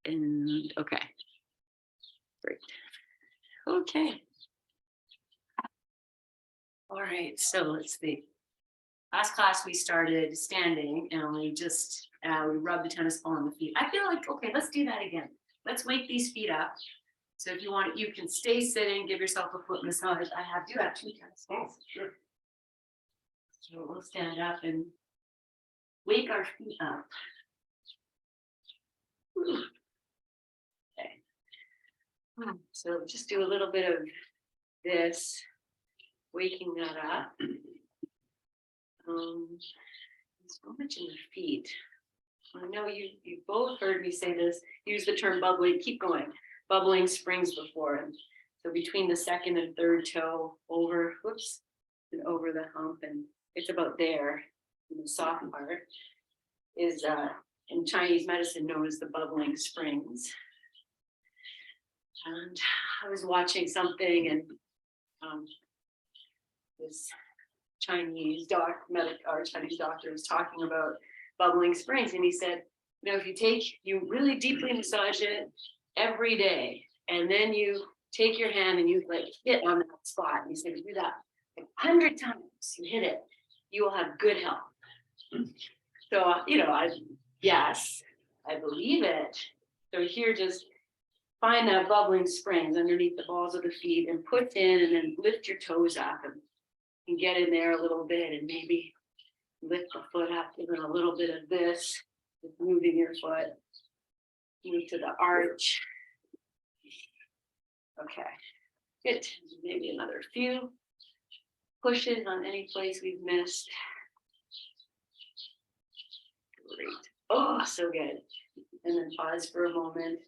And okay, great. Okay. All right, so let's see. Last class we started standing and we just we rubbed the tennis ball on the feet. I feel like, okay, let's do that again. Let's wake these feet up. So if you want, you can stay sitting, give yourself a foot massage. I do have 2 tennis balls. Sure. So we'll stand up and wake our feet up. Okay. So just do a little bit of this, waking that up. So much in the feet. I know you both heard me say this, use the term bubbling, keep going. Bubbling springs before. And so between the second and third toe over, whoops, and over the hump, and it's about there, in the soft part, is in Chinese medicine known as the bubbling springs. And I was watching something and this Chinese doctor was talking about bubbling springs, and he said, you know, if you really deeply massage it every day, and then you take your hand and you like hit on that spot, and he said, do that 100 times, you hit it, you will have good health. So, you know, I believe it. So here, just find that bubbling springs underneath the balls of the feet and push in, and then lift your toes up and get in there a little bit, and maybe lift the foot up, even a little bit of this, just moving your foot, move to the arch. Okay, good. Maybe another few pushes on any place we've missed. Great. Oh, so good. And then pause for a moment.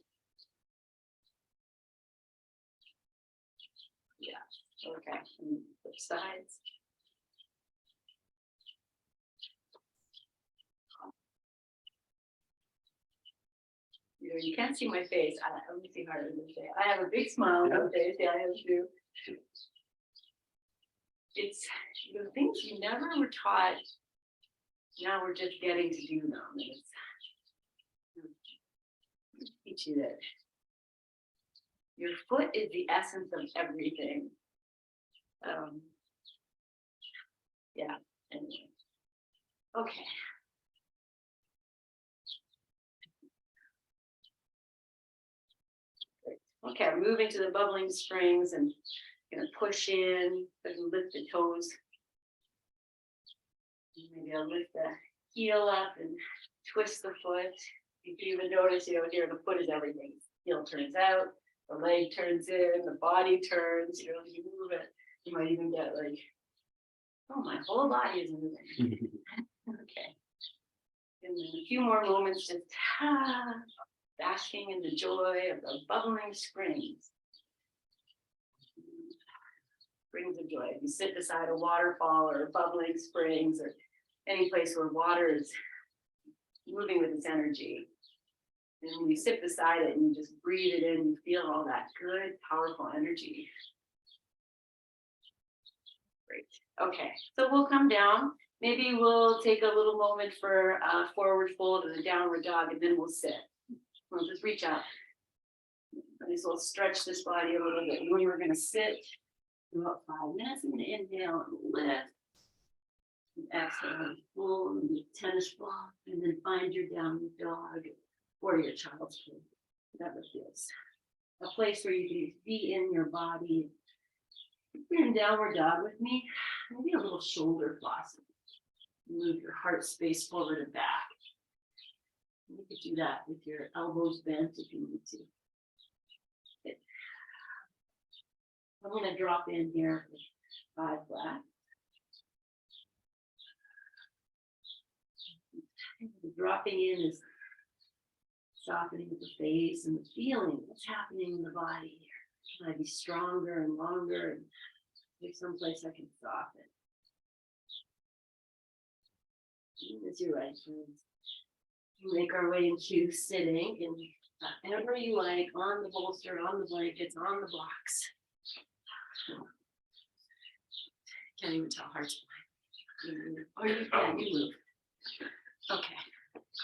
Yeah, okay. And flip sides. You know, you can't see my face. Let me see harder than say. I have a big smile on my face. Yeah, I have too. It's the things you never were taught. Now we're just getting to do them. It's teach you that your foot is the essence of everything. Yeah. Anyway. Okay. Okay, I'm moving to the bubbling springs and gonna push in, lift the toes. Maybe I'll lift the heel up and twist the foot. If you even notice, you know, here the foot is everything. Heel turns out, the leg turns in, the body turns, you know, you move it. You might even get like, oh, my whole body is moving. Okay. And then a few more moments, just basking in the joy of the bubbling springs. Springs of joy. If you sit beside a waterfall or bubbling springs or any place where water is moving with its energy, and when you sit beside it and you just breathe it in, you feel all that good, powerful energy. Great. Okay, so we'll come down. Maybe we'll take a little moment for a forward fold and a downward dog, and then we'll sit. We'll just reach up. Might as well stretch this body a little bit. When we're going to sit for about 5 minutes, I'm going to inhale and lift. And exhale, full and tennis ball, and then find your downward dog or your child's pose, whatever feels. A place where you can be in your body. If you're in downward dog with me, maybe a little shoulder floss. Move your heart space forward and back. You could do that with your elbows bent if you need to. Good. I'm going to drop in here for 5 breaths. Dropping in is softening of the face and the feeling what's happening in the body here. Can I be stronger and longer? And there's someplace I can soften. As you're right, friends. We'll make our way into sitting and whenever you like, on the bolster, on the blankets, on the blocks. Can't even tell heart's behind. Oh, you move. Okay,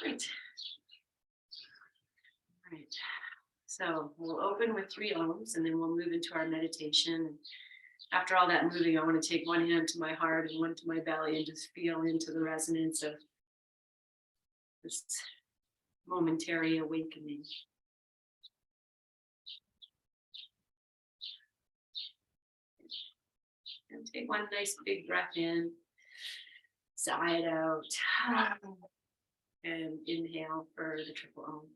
great. right. So we'll open with 3 ohms and then we'll move into our meditation. After all that moving, I want to take one hand to my heart and one to my belly and just feel into the resonance of this momentary awakening. And take one nice big breath in, sigh it out, and inhale for the triple ohm.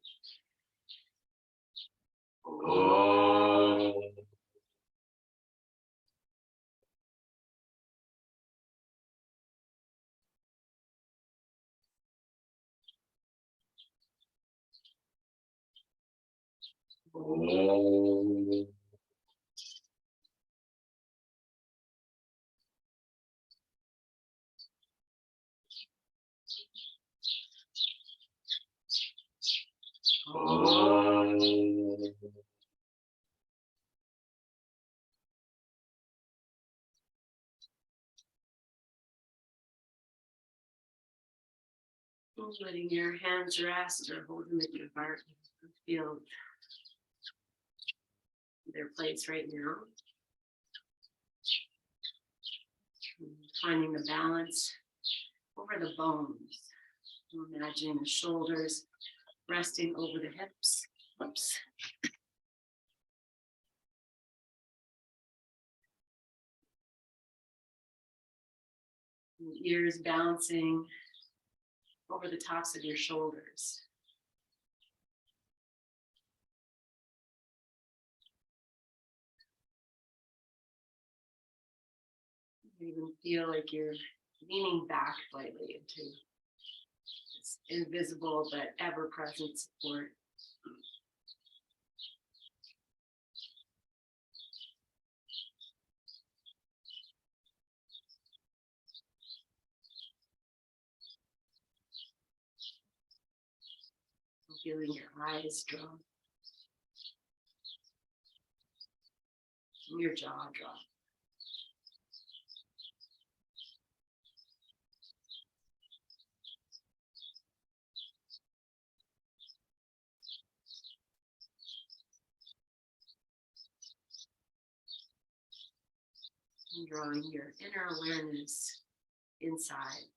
Letting your hands rest or hold them at your heart. Feel their place right now. Finding the balance over the bones. Imagine the shoulders resting over the hips. Oops. And the ears balancing over the tops of your shoulders. You even feel like you're leaning back slightly into this invisible but ever-present support. Feeling your eyes drop, your jaw drop. And drawing your inner awareness inside.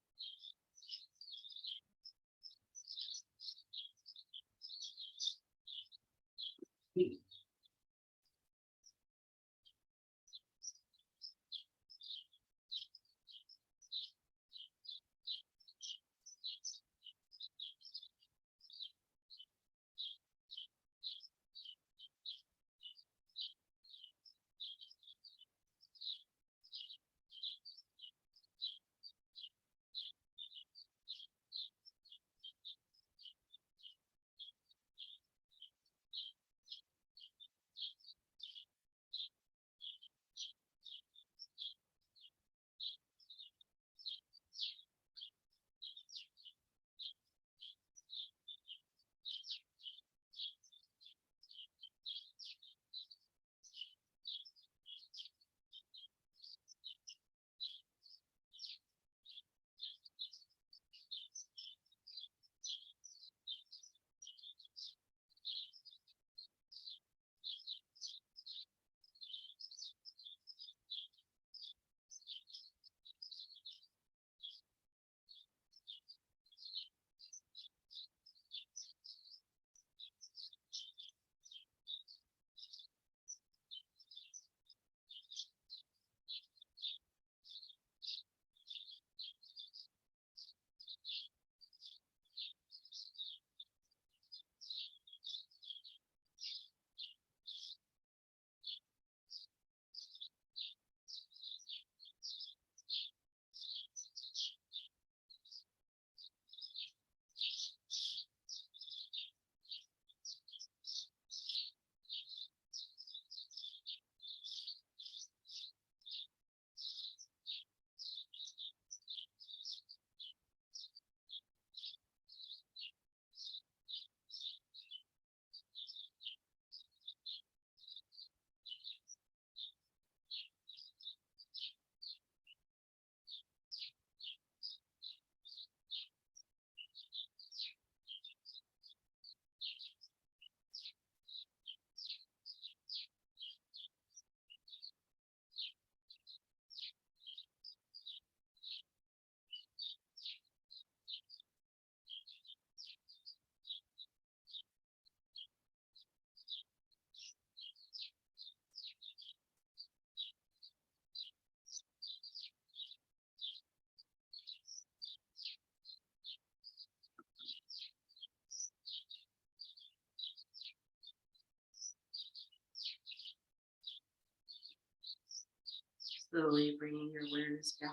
Slowly bringing your awareness back.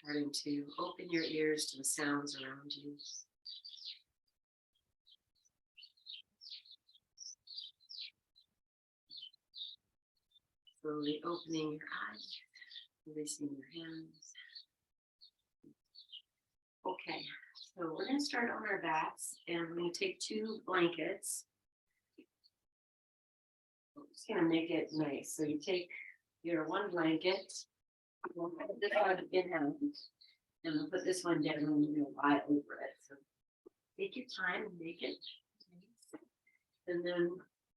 Starting to open your ears to the sounds around you. Slowly opening your eyes, releasing your hands. Okay, so we're going to start on our backs, and we're going to take 2 blankets. I'm just going to make it nice. So you take your 1 blanket, we'll put this one in hand, and we'll put this one down and we'll lie over it. So take your time and make it nice. And then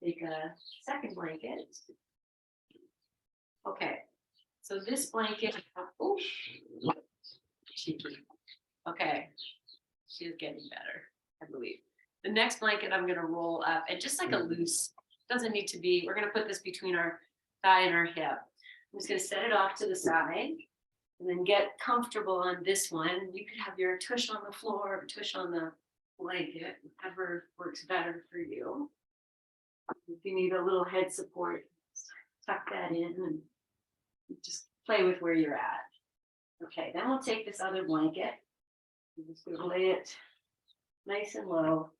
take a 2nd blanket. Okay, so this blanket, oh, cheeky. Okay, she's getting better, I believe. The next blanket I'm gonna roll up and just like a loose, doesn't need to be, we're gonna put this between our thigh and our hip. I'm just gonna set it off to the side and then get comfortable on this one. You could have your tush on the floor or tush on the blanket, whatever works better for you. If you need a little head support, tuck that in and just play with where you're at. Okay, then we'll take this other blanket. I'm just going to lay it nice and low.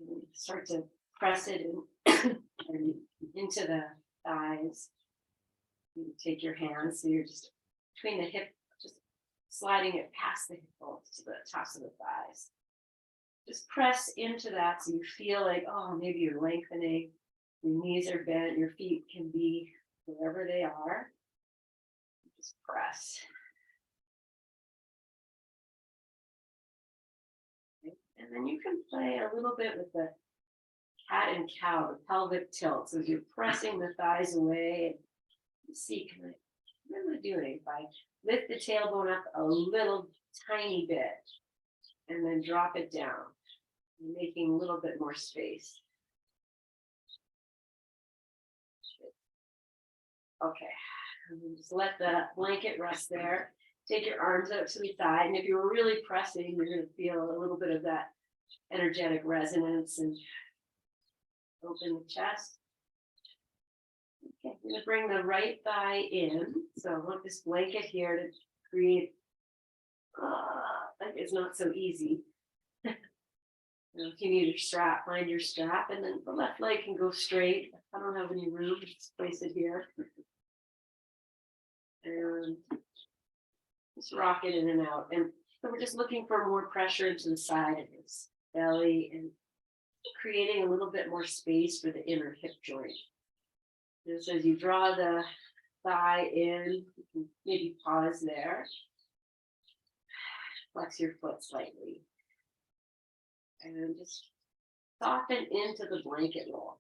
And start to press it in into the thighs. You take your hands, so you're just between the hip, just sliding it past the hip bones to the tops of the thighs. Just press into that so you feel like, oh, maybe you're lengthening. Your knees are bent, your feet can be wherever they are. Just press. And then you can play a little bit with the cat and cow, the pelvic tilt. So as you're pressing the thighs away, and see, what am I doing? If I lift the tailbone up a little tiny bit and then drop it down, making a little bit more space. Okay, and then just let the blanket rest there. Take your arms out to the side, and if you were really pressing, you're going to feel a little bit of that energetic resonance and open the chest. Okay, I'm going to bring the right thigh in. So I want this blanket here to create, like it's not so easy. If you need a strap, find your strap, and then the left leg can go straight. I don't have any room, just place it here. And just rock it in and out. And so we're just looking for more pressure into the side of his belly and creating a little bit more space for the inner hip joint. Just as you draw the thigh in, you can maybe pause there. Flex your foot slightly. And just soften into the blanket roll.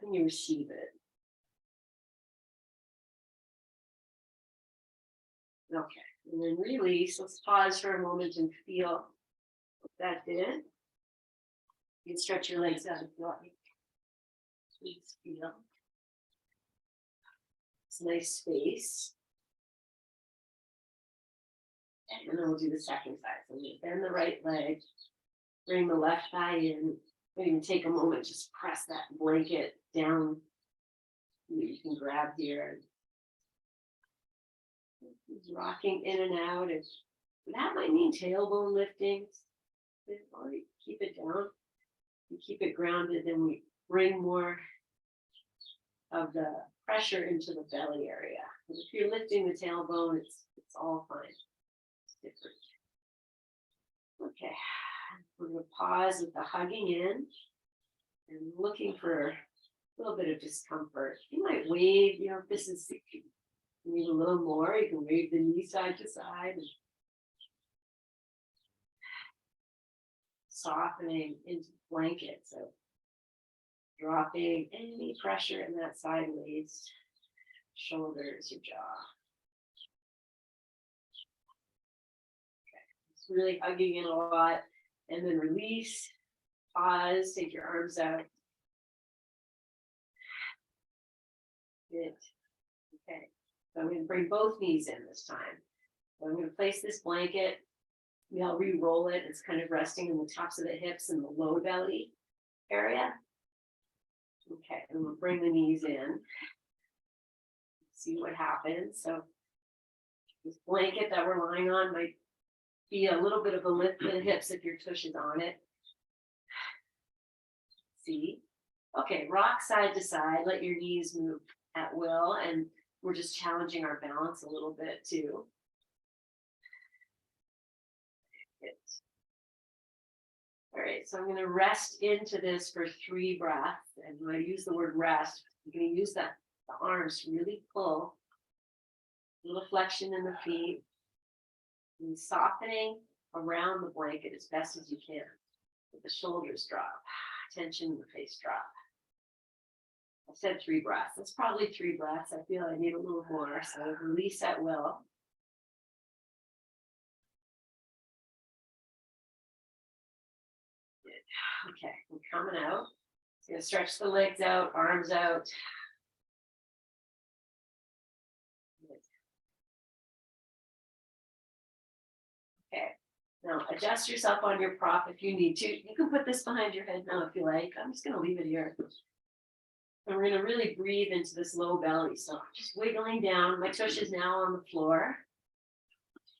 And you receive it. Okay, and then release. Let's pause for a moment and feel what that did. You can stretch your legs out if you like. Please feel. It's a nice space. And then we'll do the second side. So you bend the right leg, bring the left thigh in. Maybe even take a moment, just press that blanket down. You can grab here. Rocking in and out. And that might mean tailbone lifting. Or you keep it down. You keep it grounded, then we bring more of the pressure into the belly area. And if you're lifting the tailbone, it's all fine. It's different. Okay, we're going to pause with the hugging in and looking for a little bit of discomfort. You might wave, if this is, you need a little more, you can wave the knee side to side. And softening into the blanket, so dropping any pressure in that sideways, shoulders, your jaw. Okay, it's really hugging in a lot, and then release, pause, take your arms out. Good. Okay, so I'm going to bring both knees in this time. So I'm going to place this blanket. I'll re-roll it. It's kind of resting in the tops of the hips and the low belly area. Okay, and we'll bring the knees in. See what happens. So this blanket that we're lying on might be a little bit of a lift in the hips if your tush is on it. See? Okay, rock side to side, let your knees move at will, and we're just challenging our balance a little bit too. Good. All right, so I'm going to rest into this for 3 breaths. And when I use the word rest, I'm going to use the arms to really pull. A little flexion in the feet. And softening around the blanket as best as you can. Let the shoulders drop. Tension in the face drop. I said 3 breaths. That's probably 3 breaths. I feel I need a little more. So release at will. Okay, I'm coming out. It's gonna stretch the legs out, arms out. Okay, now adjust yourself on your prop if you need to. You can put this behind your head now if you like. I'm just gonna leave it here. And we're gonna really breathe into this low belly. So just wiggling down. My tush is now on the floor.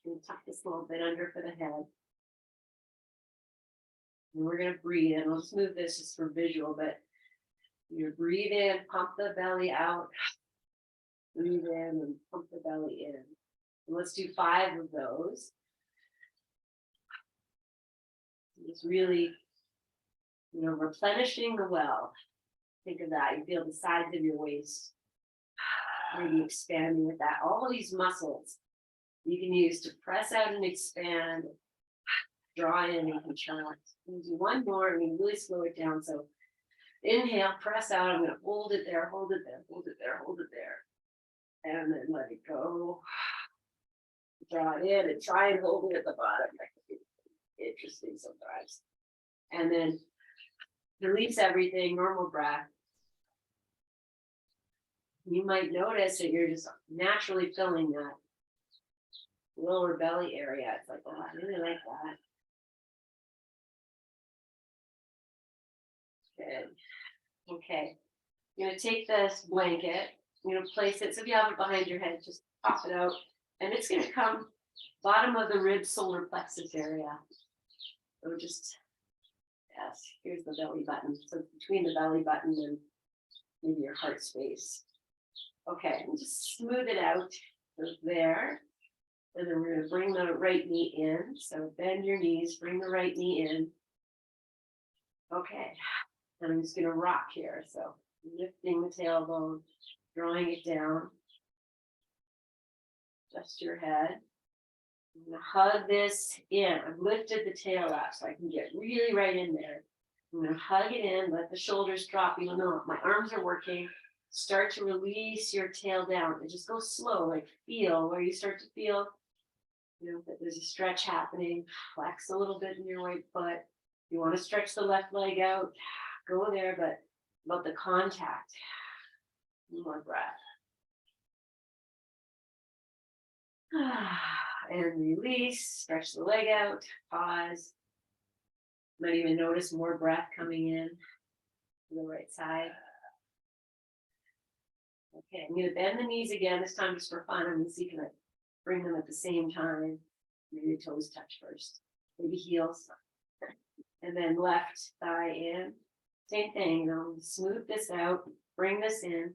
I'm gonna tuck this a little bit under for the head. And we're gonna breathe, and I'll just move this just for visual, but you breathe in, pump the belly out, breathe in and pump the belly in. And let's do 5 of those. It's really, replenishing the well. Think of that. You feel the sides of your waist maybe expanding with that. All of these muscles you can use to press out and expand, draw in and contract. We'll do one more and we really slow it down. So inhale, press out. I'm going to hold it there, hold it there, hold it there, hold it there. And then let it go. Draw it in and try and hold it at the bottom. Interesting sometimes. And then release everything, normal breath. You might notice that you're just naturally filling that lower belly area. It's like, oh, I really like that. Good. Okay. You're going to take this blanket, you're going to place it. So if you have it behind your head, just pop it out. And it's going to come bottom of the rib, solar plexus area. So just, yes, here's the belly button. So between the belly button and maybe your heart space. Okay, and just smooth it out. So there. And then we're going to bring the right knee in. So bend your knees, bring the right knee in. Okay, and I'm just going to rock here. So lifting the tailbone, drawing it down. Adjust your head. I'm going to hug this in. I've lifted the tail up so I can get really right in there. I'm going to hug it in, let the shoulders drop. Even though my arms are working, start to release your tail down and just go slow, like feel where you start to feel, that there's a stretch happening. Flex a little bit in your right foot. You want to stretch the left leg out, go there, but about the contact. One more breath. And release, stretch the leg out, pause. Might even notice more breath coming in to the right side. Okay, I'm going to bend the knees again, this time just for fun. I'm going to see, can I bring them at the same time? Maybe the toes touch first, maybe heels. And then left thigh in. Same thing, smooth this out, bring this in.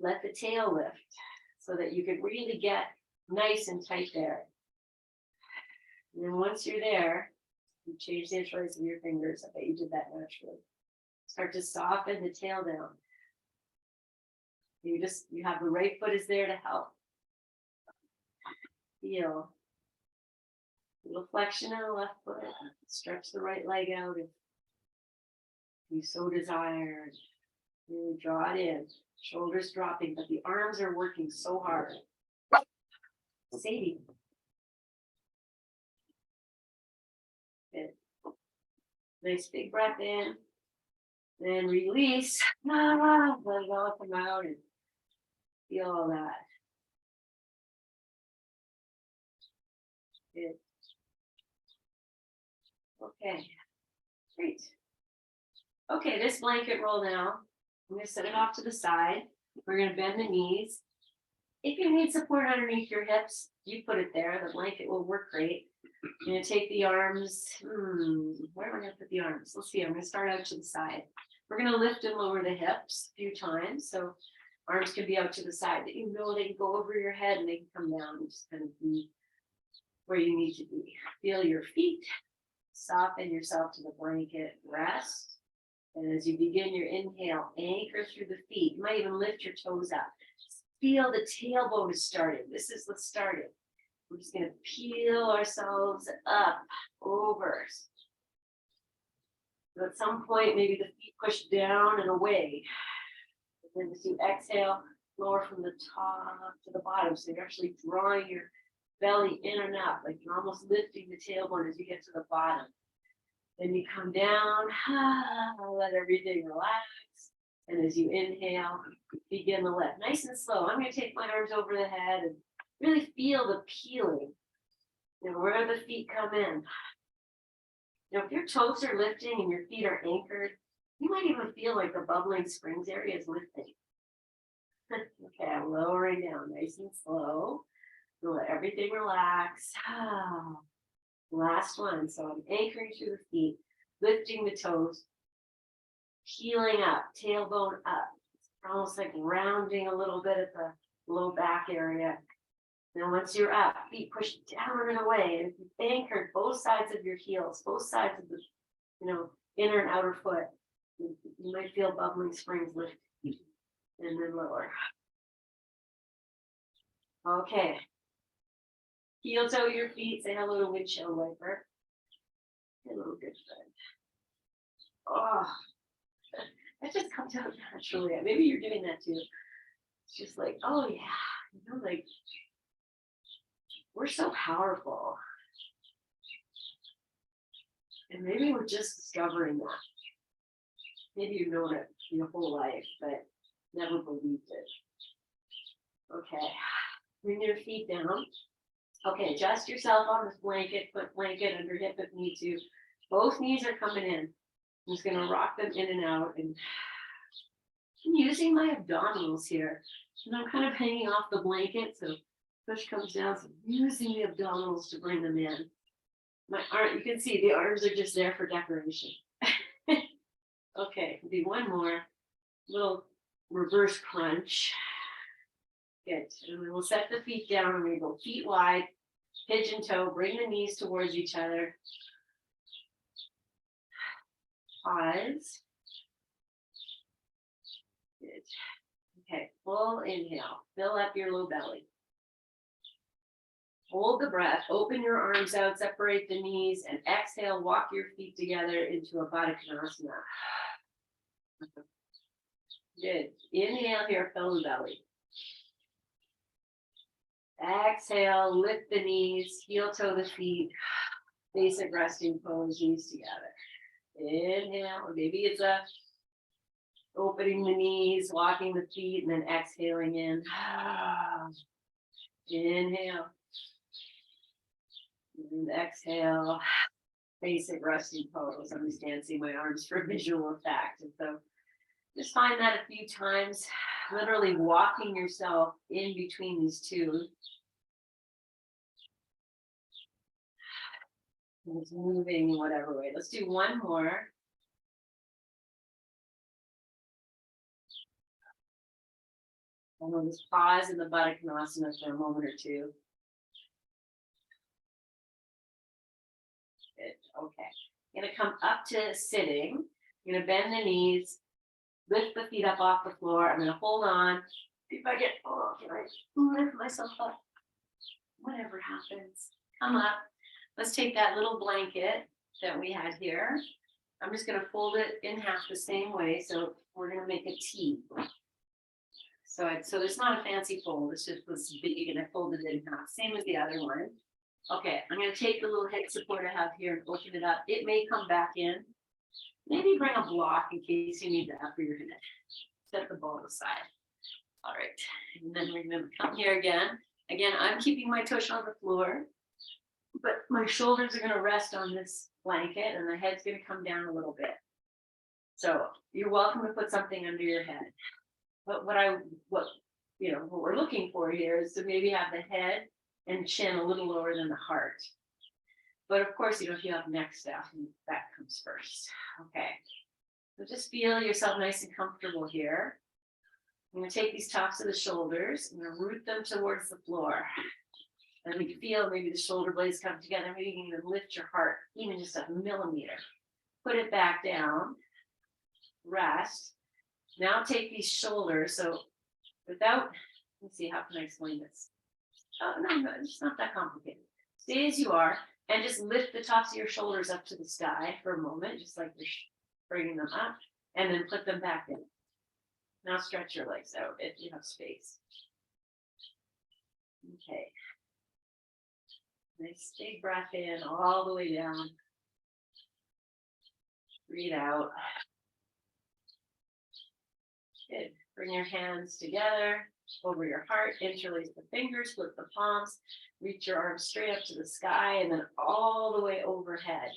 Let the tail lift so that you can really get nice and tight there. And then once you're there, you change the choice of your fingers. I bet you did that naturally. Start to soften the tail down. You have the right foot is there to help. Feel a little flexion in the left foot. Stretch the right leg out if you so desire. Really draw it in. Shoulders dropping, but the arms are working so hard. Sadie. Good. Nice big breath in. Then release. Let it all come out and feel all that. Good. Okay. Great. Okay, this blanket roll now, I'm gonna set it off to the side. We're gonna bend the knees. If you need support underneath your hips, you put it there. The blanket will work great. You're gonna take the arms. Where am I gonna put the arms? Let's see. I'm gonna start out to the side. We're gonna lift and lower the hips a few times. So arms can be out to the side. That you know they can go over your head and they can come down and just kind of be where you need to be. Feel your feet. Soften yourself to the blanket. Rest. And as you begin your inhale, anchor through the feet. You might even lift your toes up. Feel the tailbone is starting. This is the starting. We're just going to peel ourselves up, over. So at some point, maybe the feet push down and away. And then as you exhale, lower from the top to the bottom. So you're actually drawing your belly in and up, like you're almost lifting the tailbone as you get to the bottom. Then you come down, let everything relax. And as you inhale, begin the lift. Nice and slow. I'm going to take my arms over the head and really feel the peeling. You know, where the feet come in. You know, if your toes are lifting and your feet are anchored, you might even feel like the bubbling springs area is lifting. Okay, I'm lowering down nice and slow. Let everything relax. Last one. So I'm anchoring through the feet, lifting the toes, peeling up, tailbone up. It's almost like rounding a little bit at the low back area. Then once you're up, feet push down and away. And if you've anchored both sides of your heels, both sides of the, inner and outer foot, you might feel bubbling springs lift and then lower. Okay. Heel toe your feet, say hello to windshield wiper. Hello, good friend. Oh, that just comes out naturally. Maybe you're doing that too. It's just like, oh yeah, like we're so powerful. And maybe we're just discovering that. Maybe you've known it your whole life, but never believed it. Okay, bring your feet down. Okay, adjust yourself on this blanket, put blanket under hip if need to. Both knees are coming in. I'm just gonna rock them in and out and I'm using my abdominals here. And I'm kind of hanging off the blanket, so push comes down, so I'm using the abdominals to bring them in. My arm, you can see the arms are just there for decoration. Okay, do one more little reverse crunch. Good. And we will set the feet down and we go feet wide, pigeon toe, bring the knees towards each other. Pause. Good. Okay, full inhale. Fill up your low belly. Hold the breath, open your arms out, separate the knees, and exhale, walk your feet together into a Baddha Konasana. Good. Inhale here, fill the belly. Exhale, lift the knees, heel toe the feet, basic resting pose, knees together. Inhale, or maybe it's a opening the knees, walking the feet, and then exhaling in. Inhale. And exhale, basic resting pose. I'm just dancing my arms for visual effect. And so just find that a few times, literally walking yourself in between these two. And it's moving in whatever way. Let's do one more. And we'll just pause in the Baddha Konasana for a moment or two. Good. Okay. I'm going to come up to sitting. I'm going to bend the knees, lift the feet up off the floor. I'm going to hold on. If I get, can I lift myself up? Whatever happens. Come up. Let's take that little blanket that we had here. I'm just going to fold it in half the same way. So we're going to make a T. So it's not a fancy fold. It's just this big and I folded it in half. Same as the other one. Okay, I'm going to take the little head support I have here and open it up. It may come back in. Maybe bring a block in case you need that for your head. Set the ball aside. All right, and then we're going to come here again. Again, I'm keeping my tush on the floor, but my shoulders are going to rest on this blanket and the head's going to come down a little bit. So you're welcome to put something under your head. But what we're looking for here is to maybe have the head and chin a little lower than the heart. But of course, if you have neck stuff, that comes first. Okay. So just feel yourself nice and comfortable here. I'm going to take these tops of the shoulders. I'm going to root them towards the floor. And we can feel maybe the shoulder blades come together. Maybe you can even lift your heart, even just a millimeter. Put it back down. Rest. Now take these shoulders. So let's see, how can I explain this? Oh, no, it's not that complicated. Stay as you are and just lift the tops of your shoulders up to the sky for a moment, just like you're bringing them up, and then put them back in. Now stretch your legs out if you have space. Okay. Nice big breath in all the way down. Breathe out. Good. Bring your hands together over your heart, interlace the fingers, flip the palms, reach your arms straight up to the sky and then all the way overhead.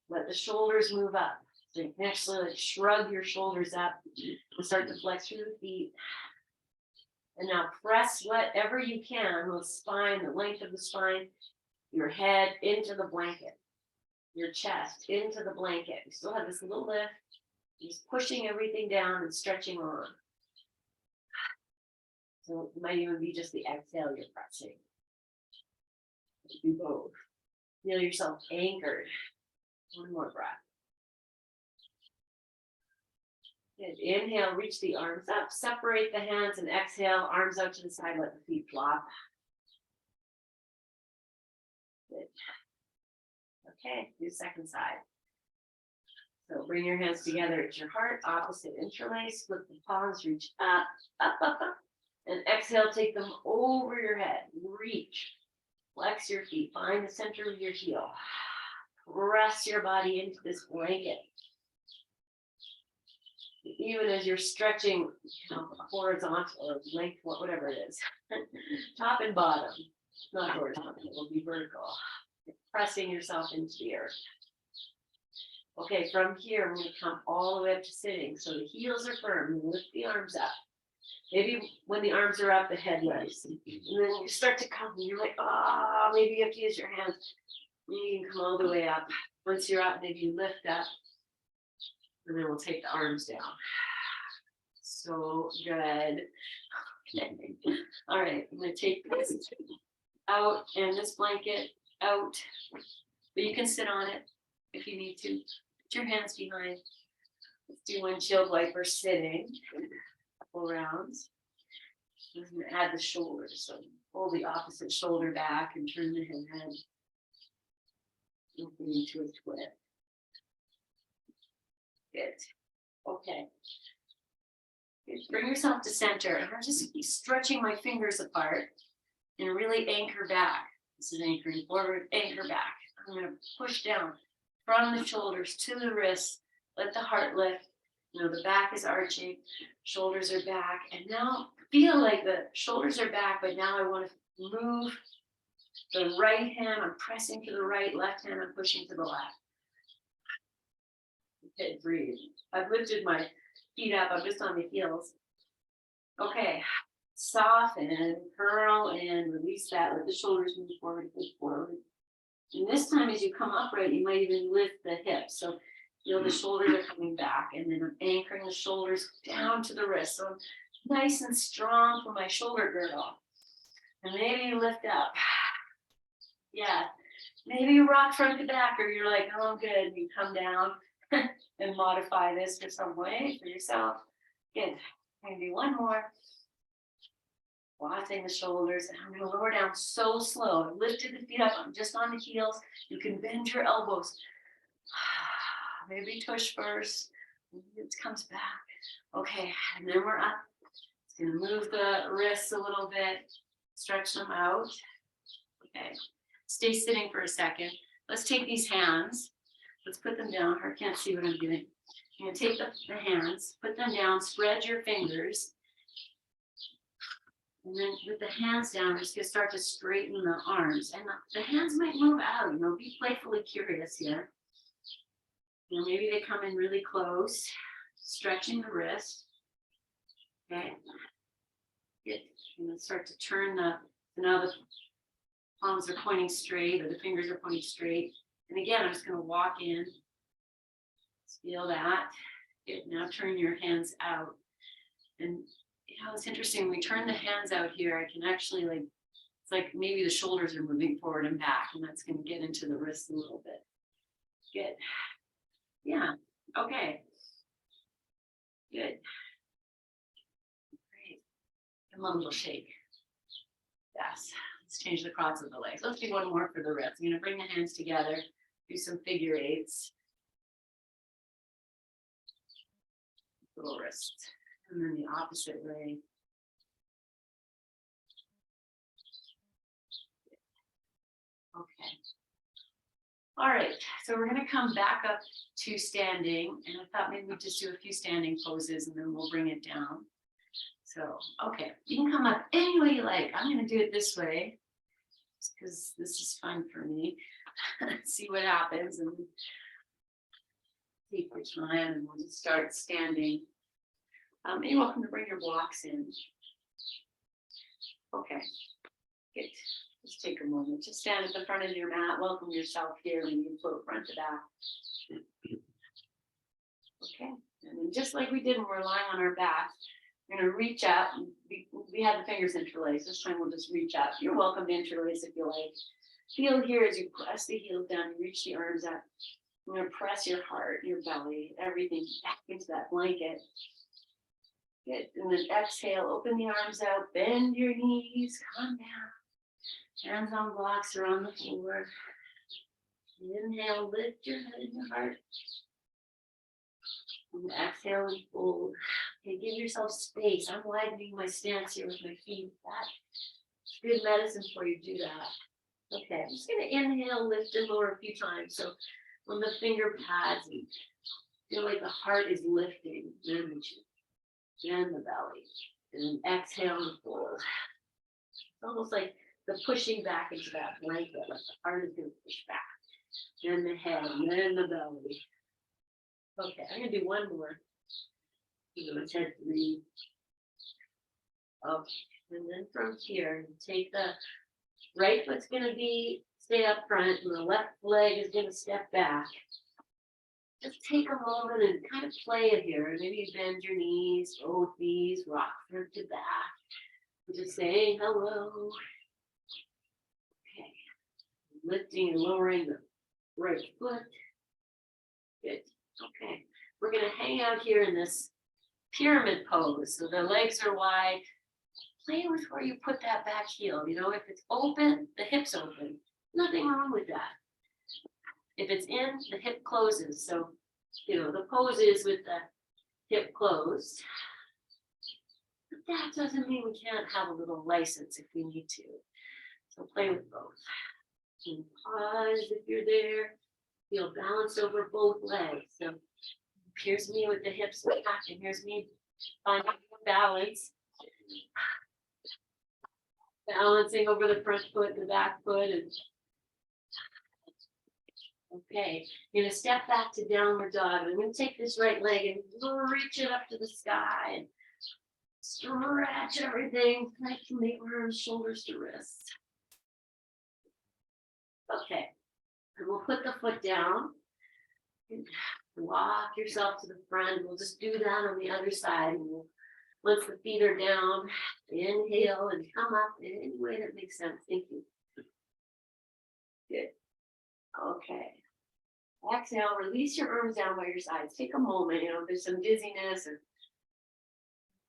Let the shoulders move up. So you can actually shrug your shoulders up and start to flex through the feet. And now press whatever you can, the spine, the length of the spine, your head into the blanket, your chest into the blanket. You still have this little lift, just pushing everything down and stretching on. So it might even be just the exhale you're pressing. Do both. Feel yourself anchored. One more breath. Good. Inhale, reach the arms up, separate the hands and exhale, arms out to the side, let the feet flop. Good. Okay, do second side. So bring your hands together at your heart, opposite interlace, flip the palms, reach up, up, up, up. And exhale, take them over your head. Reach. Flex your feet. Find the center of your heel. Press your body into this blanket. Even as you're stretching, horizontal or length, whatever it is. Top and bottom. Not horizontal, it will be vertical. You're pressing yourself into the earth. Okay, from here, I'm going to come all the way up to sitting. So the heels are firm. Lift the arms up. Maybe when the arms are up, the head lifts. And then you start to come, and you're like, maybe you have to use your hands. You can come all the way up. Once you're up, maybe you lift up. And then we'll take the arms down. So good. Okay. All right, I'm going to take this out and this blanket out. But you can sit on it if you need to. Put your hands behind. Let's do windshield wiper sitting. Couple rounds. I'm going to add the shoulders. So pull the opposite shoulder back and turn the head. Open into a twist. Good. Okay. Good. Bring yourself to center. And I'm just stretching my fingers apart and really anchor back. This is anchoring forward, anchor back. I'm going to push down from the shoulders to the wrists. Let the heart lift. The back is arching, shoulders are back. And now feel like the shoulders are back, but now I want to move the right hand. I'm pressing to the right, left hand, I'm pushing to the left. Okay, breathe. I've lifted my feet up. I'm just on the heels. Okay, soften, curl, and release that. Let the shoulders move forward, push forward. And this time, as you come upright, you might even lift the hips. So feel the shoulders are coming back, and then I'm anchoring the shoulders down to the wrist. So I'm nice and strong for my shoulder girdle. And maybe you lift up. Yeah. Maybe you rock front to back, or you're like, oh, I'm good. You come down and modify this for some way for yourself. Good. Maybe one more. Watching the shoulders, and I'm going to lower down so slow. I lifted the feet up. I'm just on the heels. You can bend your elbows. Maybe tush first. Maybe it comes back. Okay, and then we're up. It's going to move the wrists a little bit. Stretch them out. Okay. Stay sitting for a second. Let's take these hands. Let's put them down. I can't see what I'm doing. I'm going to take the hands, put them down, spread your fingers. And then with the hands down, I'm just going to start to straighten the arms. And the hands might move out. Be playfully curious here. Maybe they come in really close. stretching the wrist. Okay. Good. And then start to turn so now the palms are pointing straight, or the fingers are pointing straight. And again, I'm just going to walk in. Just feel that. Good. Now turn your hands out. And it's interesting. When we turn the hands out here, I can actually it's like maybe the shoulders are moving forward and back, and that's going to get into the wrist a little bit. Good. Yeah. Okay. Good. Great. And a little shake. Yes. Let's change the cross of the legs. Let's do one more for the wrist. I'm going to bring the hands together, do some figure eights. Little wrist. And then the opposite way. Okay. All right, so we're going to come back up to standing, and I thought maybe we'd just do a few standing poses and then we'll bring it down. So, okay, you can come up any way you like. I'm going to do it this way because this is fun for me. See what happens and take your time, and we'll just start standing. You're welcome to bring your blocks in. Okay, good. Just take a moment. Just stand at the front of your mat. Welcome yourself here, and you can float front to back. Okay, and then just like we did when we're lying on our back, we're going to reach out. We had the fingers interlaced. This time we'll just reach out. You're welcome to interlace if you like. Feel here as you press the heels down. You reach the arms up. You're going to press your heart, your belly, everything back into that blanket. Good. And then exhale. Open the arms out. Bend your knees. Calm down. Hands on blocks or on the floor. Inhale, lift your head and your heart. And exhale and fold. Okay, give yourself space. I'm widening my stance here with my feet. That's good medicine for you. Do that. Okay, I'm just going to inhale, lift, and lower a few times. So when the finger pads, you feel like the heart is lifting, then the chin, then the belly. And exhale and fold. It's almost like the pushing back into that blanket, like the heart is going to push back. Then the head, and then the belly. Okay, I'm going to do one more. Let's head 3. Okay, and then from here, take the right foot's going to stay up front, and the left leg is going to step back. Just take a moment and kind of play it here. Maybe bend your knees, both knees, rock front to back. Just saying hello. Okay, lifting and lowering the right foot. Good. Okay, we're going to hang out here in this pyramid pose. So the legs are wide. Play with where you put that back heel. If it's open, the hip's open. Nothing wrong with that. If it's in, the hip closes. So, the pose is with the hip closed. But that doesn't mean we can't have a little license if we need to. So play with both. And pause if you're there. Feel balanced over both legs. So here's me with the hips back, and here's me finding balance. Balancing over the front foot, the back foot, and okay, you're going to step back to downward dog. I'm going to take this right leg and reach it up to the sky and stretch everything, right from the arms, shoulders to wrists. Okay, and we'll put the foot down. And walk yourself to the front. We'll just do that on the other side. And once the feet are down, inhale and come up in any way that makes sense. Thank you. Good. Okay. Exhale, release your arms down by your sides. Take a moment. There's some dizziness or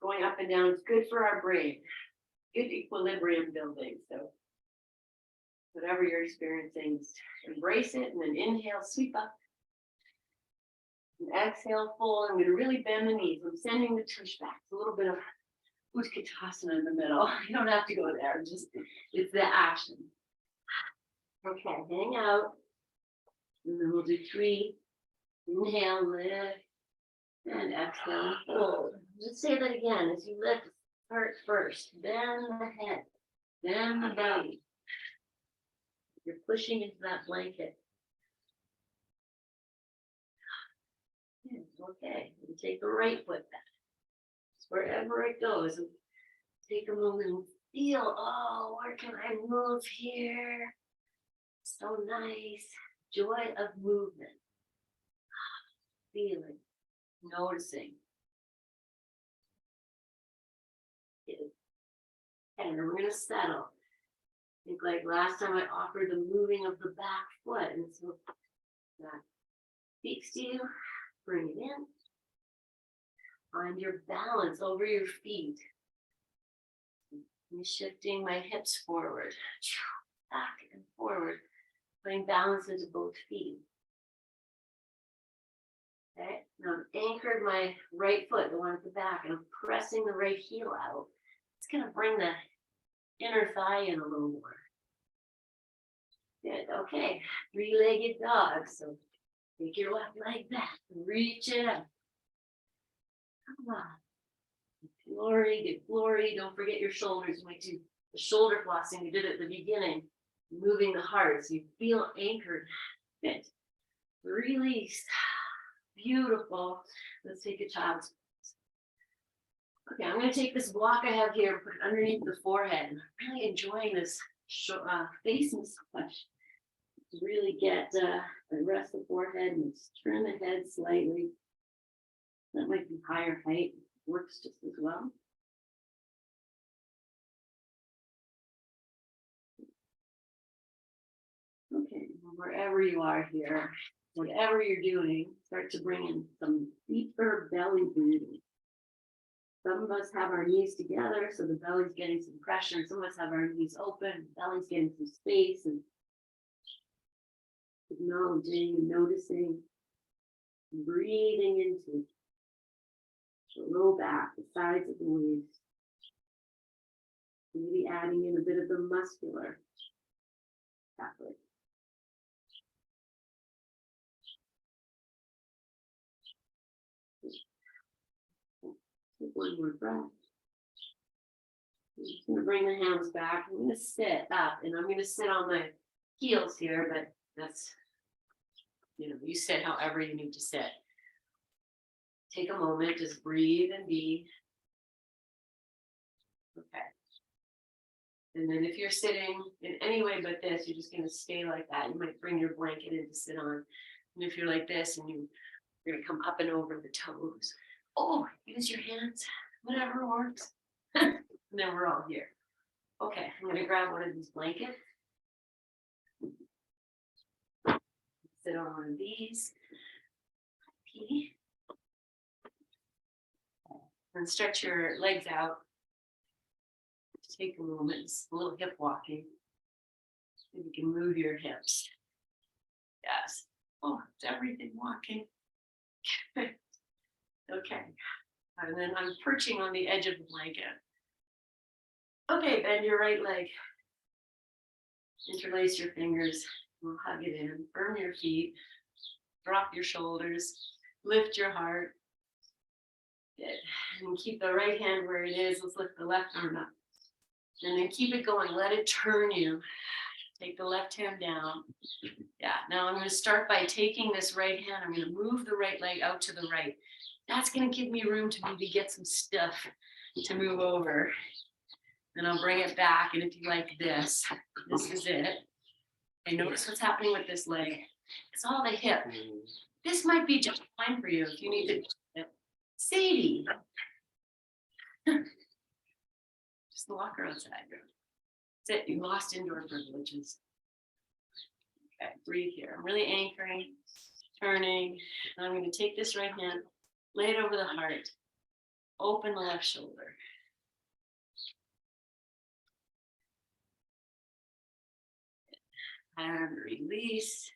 going up and down. It's good for our brain. Good equilibrium building. So whatever you're experiencing, embrace it, and then inhale, sweep up. And exhale, fold. I'm going to really bend the knees. I'm sending the tush back. It's a little bit of Utkatasana in the middle. You don't have to go there. It's the action. Okay, hang out. And then we'll do 3. Inhale, lift. And exhale, fold. Just say that again. As you lift, heart first. Then the head. Then the belly. You're pushing into that blanket. Okay, And take the right foot back. Wherever it goes, and take a moment and feel, oh, where can I move here? So nice. Joy of movement. Feeling, noticing. And then we're gonna settle. I think like last time I offered the moving of the back foot, and so that speaks to you. Bring it in. Find your balance over your feet. I'm shifting my hips forward, back and forward, putting balance into both feet. Okay, now I've anchored my right foot, the one at the back, and I'm pressing the right heel out. It's gonna bring the inner thigh in a little more. Good, okay, three-legged dog. So take your left leg back, reach it up. Come on. Glory, get glory. Don't forget your shoulders. We do the shoulder flossing we did at the beginning, moving the heart so you feel anchored. Good. Release. Beautiful. Let's take a child's pose. Okay, I'm going to take this block I have here and put it underneath the forehead. I'm really enjoying this face massage. Really get rest the forehead and turn the head slightly. That might be higher height. Works just as well. Okay, wherever you are here, whatever you're doing, start to bring in some deeper belly breathing. Some of us have our knees together, so the belly's getting some pressure. Some of us have our knees open, the belly's getting some space, and acknowledging and noticing, breathing into the low back, the sides of the waist. Maybe adding in a bit of the muscular effort. Take one more breath. I'm just going to bring the hands back. I'm going to sit up, and I'm going to sit on my heels here, but that's, you sit however you need to sit. Take a moment, just breathe and be. Okay. And then if you're sitting in any way but this, you're just going to stay like that. You might bring your blanket in to sit on. And if you're like this and you're going to come up and over the toes, oh, use your hands, whatever works. And then we're all here. Okay, I'm going to grab one of these blankets. Sit on one of these. And stretch your legs out. Take a moment, just a little hip walking. Maybe you can move your hips. Yes. Oh, it's everything walking. Okay. And then I'm perching on the edge of the blanket. Okay, bend your right leg. Interlace your fingers. We'll hug it in. Firm your feet. Drop your shoulders. Lift your heart. Good. And keep the right hand where it is. Let's lift the left arm up. And then keep it going. Let it turn you. Take the left hand down. Yeah. Now I'm going to start by taking this right hand. I'm going to move the right leg out to the right. That's going to give me room to maybe get some stuff to move over. Then I'll bring it back. And if you like this is it. And notice what's happening with this leg. It's all the hip. This might be just fine for you if you need to. Sadie. Just walk her outside. That's it. You lost indoor privileges. Okay, breathe here. I'm really anchoring, turning. And I'm going to take this right hand, lay it over the heart, open the left shoulder. And release.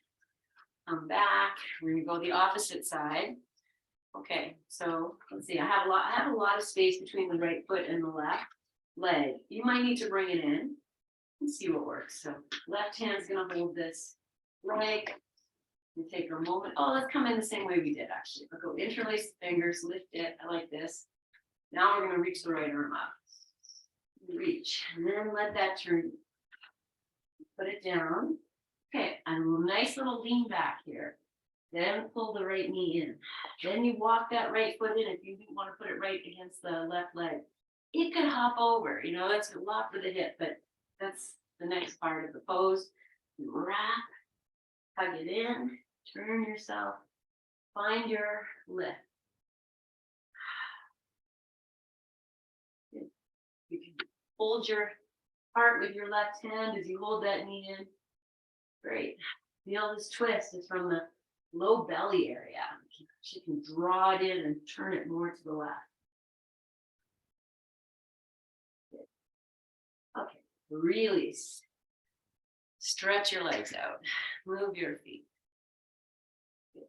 Come back. We're going to go the opposite side. Okay, so let's see. I have a lot of space between the right foot and the left leg. You might need to bring it in and see what works. So left hand's going to hold this leg. And take a moment. Oh, let's come in the same way we did actually. I'll go interlace the fingers, lift it. I like this. Now we're going to reach the right arm up. Reach, and then let that turn. Put it down. Okay, and a nice little lean back here. Then pull the right knee in. Then you walk that right foot in. If you want to put it right against the left leg, it could hop over, you know, that's a lot for the hip, but that's the next part of the pose. You wrap, hug it in, turn yourself, find your lift. You can hold your heart with your left hand as you hold that knee in. Great. Feel this twist. It's from the low belly area. You can draw it in and turn it more to the left. Good. Okay, release. Stretch your legs out. Move your feet. Good.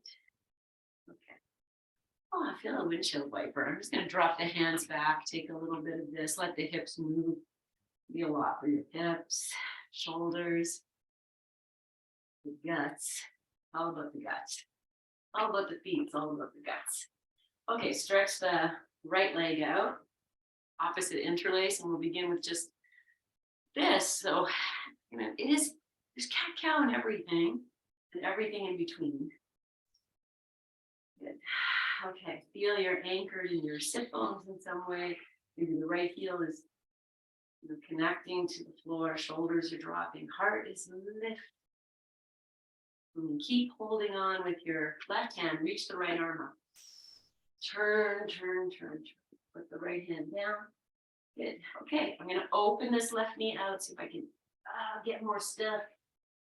Okay. Oh, I feel a windshield wiper. I'm just going to drop the hands back, take a little bit of this, let the hips move. Be a lot for your hips, shoulders, the guts. All about the guts. All about the feet. It's all about the guts. Okay, stretch the right leg out. Opposite interlace, and we'll begin with just this. So, you know, there's cat-cow in everything, and everything in between. Good. Okay, feel you're anchored in your sit bones in some way. Maybe the right heel is, you know, connecting to the floor, shoulders are dropping, heart is lifted. And keep holding on with your left hand, reach the right arm up. Turn, turn, turn, turn. Put the right hand down. Good. Okay, I'm going to open this left knee out, see if I can get more stiff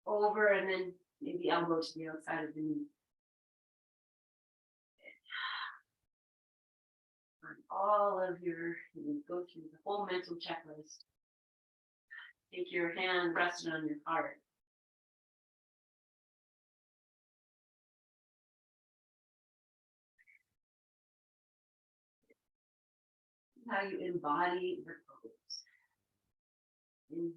over, and then maybe elbow to the outside of the knee. On all of your, go through the whole mental checklist. Take your hand, rest it on your heart. How you embody your pose. Inhale.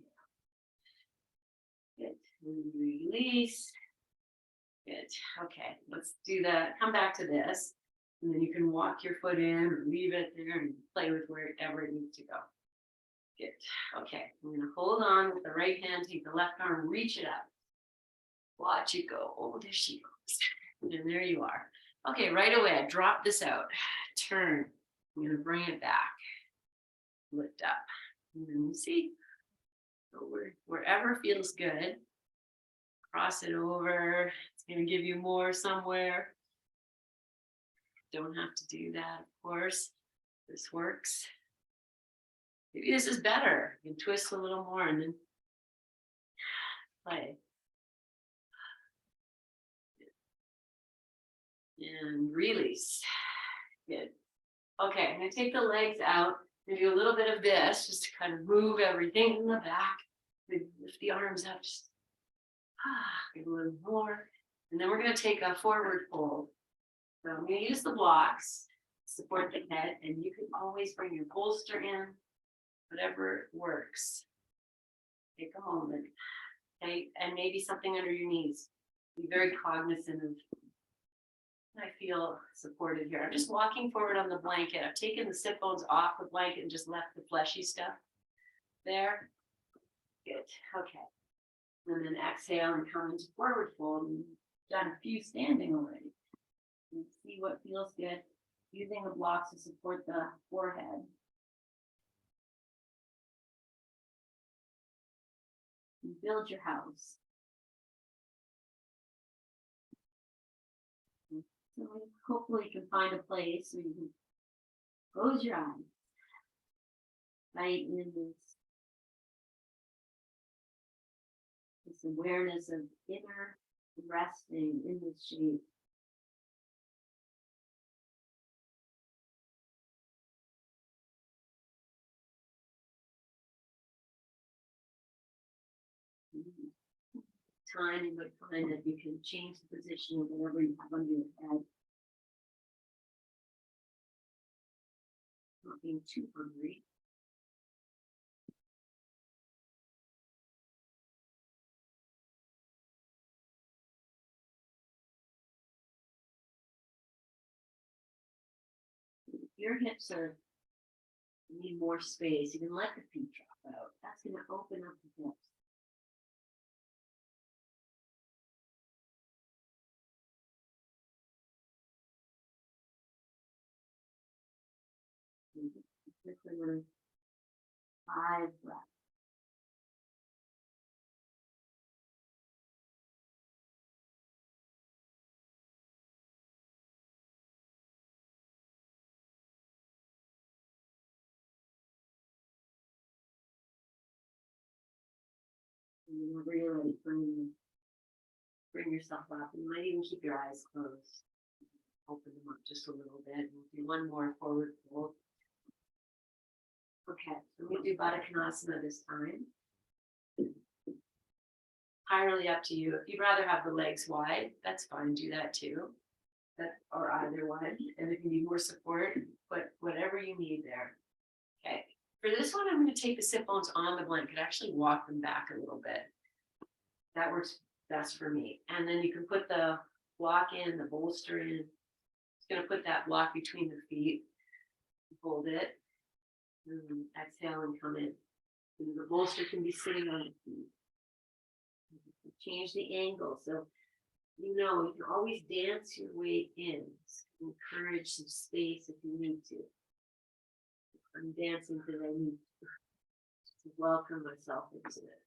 Good. And release. Good. Okay, let's do that. Come back to this. And then you can walk your foot in or leave it there and play with wherever it needs to go. Good. Okay, I'm going to hold on with the right hand, take the left arm, reach it up. Watch it go. Oh, there she goes. And there you are. Okay, right away, drop this out. Turn. I'm going to bring it back. Lift up. And then you see, wherever feels good, cross it over. It's going to give you more somewhere. Don't have to do that, of course. This works. Maybe this is better. You can twist a little more and then play. And release. Good. Okay, I'm going to take the legs out and do a little bit of this just to kind of move everything in the back. Lift the arms up. Just give a little more. And then we're going to take a forward fold. So I'm going to use the blocks to support the head, and you can always bring your bolster in, whatever works. Take a moment. Okay, and maybe something under your knees. Be very cognizant of, I feel supported here. I'm just walking forward on the blanket. I've taken the sit bones off the blanket and just left the fleshy stuff there. Good. Okay. And then exhale and come into forward fold. And done a few standing already. And see what feels good. Using the blocks to support the forehead. And build your house. So hopefully you can find a place where you can close your eyes. Tighten this awareness of inner resting in this shape. Time you might find that you can change the position of whatever you have under your head. Not being too hungry. Your hips need more space. You can let the feet drop out. That's going to open up the hips. for 5 breaths. And whenever you're ready, bring yourself up. You might even keep your eyes closed. Open them up just a little bit. We'll do one more forward fold. Okay, so we'll do Baddha Konasana this time. Entirely up to you. If you'd rather have the legs wide, that's fine. Do that too. Or either one. And if you need more support, put whatever you need there. Okay. For this one, I'm going to take the sit bones on the blanket. Actually walk them back a little bit. That works best for me. And then you can put the block in, the bolster in. It's going to put that block between the feet. Hold it. And exhale and come in. And the bolster can be sitting on the feet. Change the angle. So, you can always dance your way in. Encourage some space if you need to. I'm dancing because I need to welcome myself into this.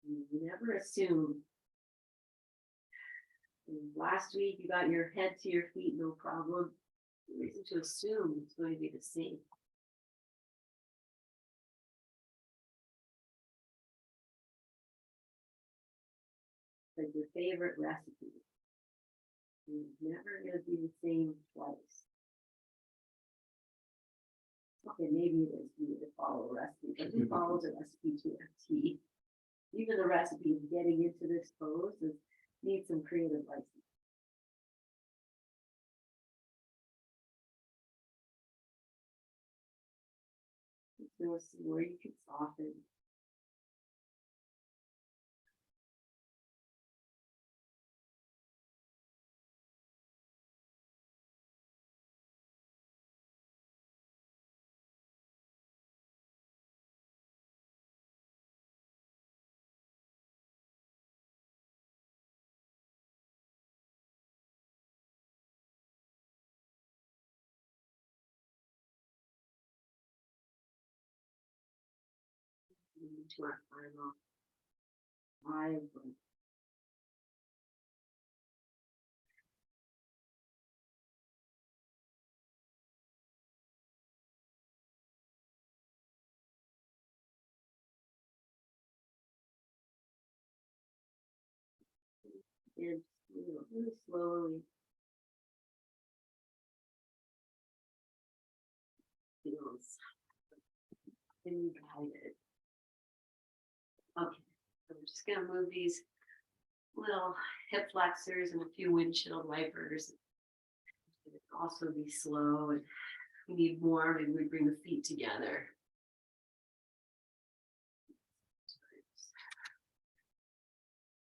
You never assume. Last week you got your head to your feet, no problem. No reason to assume it's going to be the same. Like your favorite recipe. It's never going to be the same twice. Okay, maybe it is for you to follow a recipe, but who follows a recipe to a T? Even the recipe of getting into this pose needs some creative license. So see where you can soften. Into our final 5 breaths. And really slowly feels and you guide it. Okay, so we're just gonna move these little hip flexors and a few windshield wipers. Also be slow, and if we need more, maybe we bring the feet together.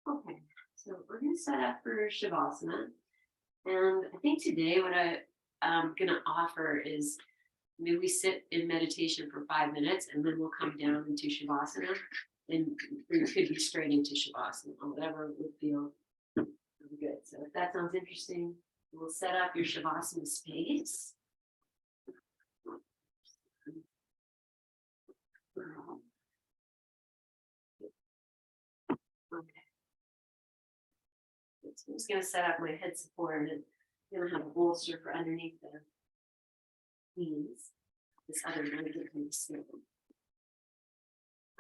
Okay, so we're going to set up for Shavasana. And I think today what I'm going to offer is maybe we sit in meditation for 5 minutes and then we'll come down into Shavasana. And we could be straight into Shavasana or whatever would feel good. So if that sounds interesting, we'll set up your Shavasana space. Okay. So I'm just going to set up my head support and I'm going to have a bolster for underneath the knees. This other blanket can be stable.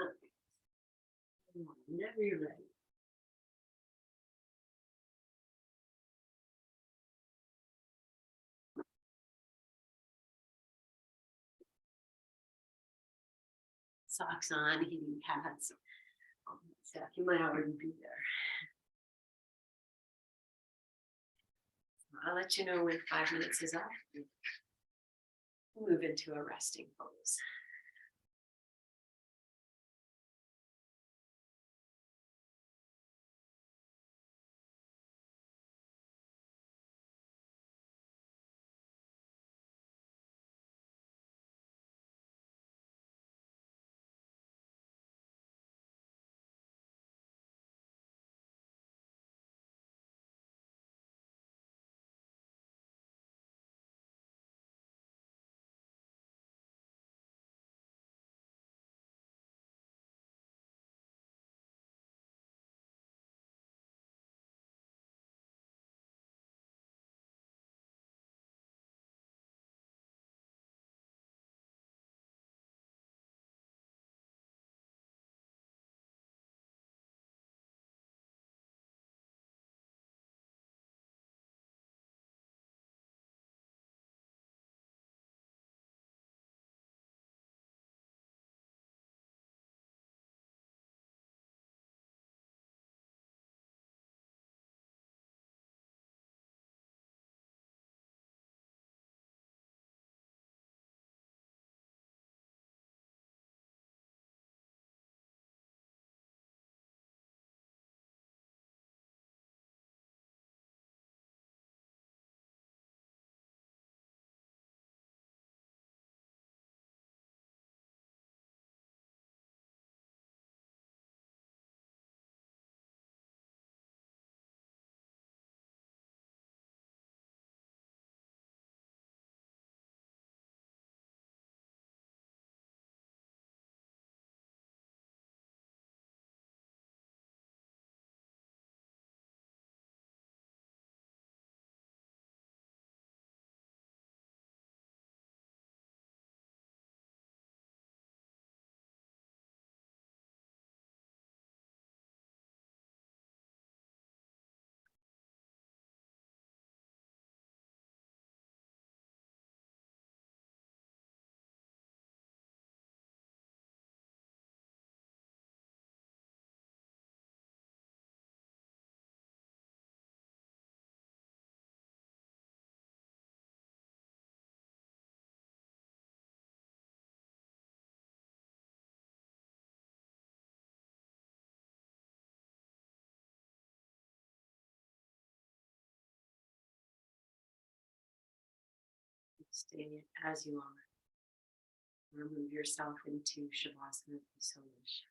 Okay. Whenever you're ready. Socks on, heating pads, all that stuff. You might already be there. I'll let you know when 5 minutes is up. Move into a resting pose. Stay as you are. Remove yourself into Shavasana if you so wish.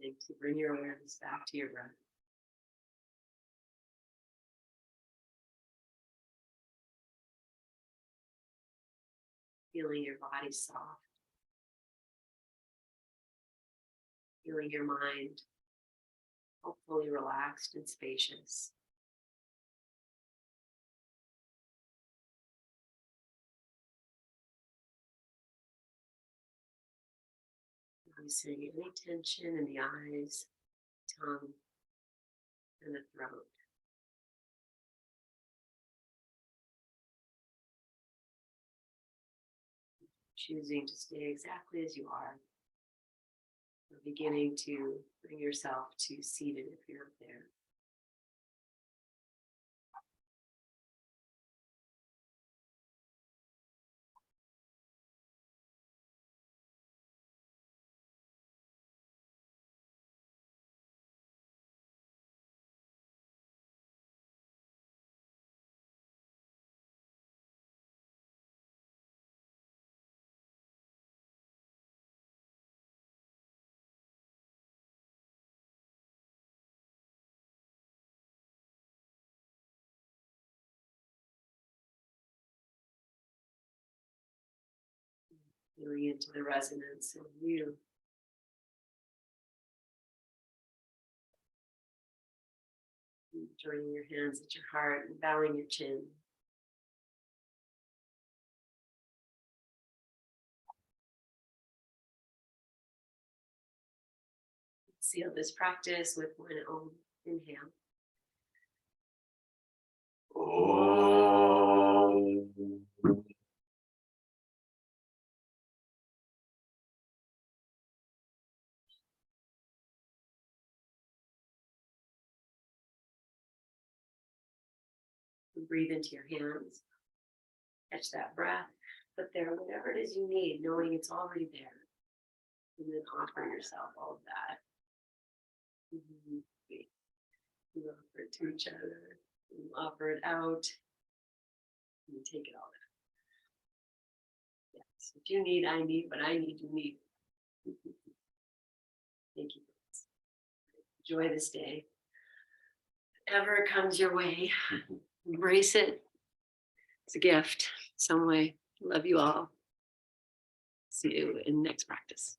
And to bring your awareness back to your breath. Feeling your body soft. Feeling your mind hopefully relaxed and spacious. Releasing any tension in the eyes, tongue, and the throat. Choosing to stay exactly as you are. Or beginning to bring yourself to seated if you're up there. Feeling into the resonance of you. Joining your hands at your heart and bowing your chin. Seal this practice with one own inhale. Breathe into your hands. Catch that breath. Put there whatever it is you need, knowing it's already there. And then offer yourself all of that. You offer it to each other. You offer it out. And you take it all in. Yes. If you need, I need. What I need, you need. Thank you. Enjoy this day. Whatever comes your way, embrace it. It's a gift, some way. Love you all. See you in next practice.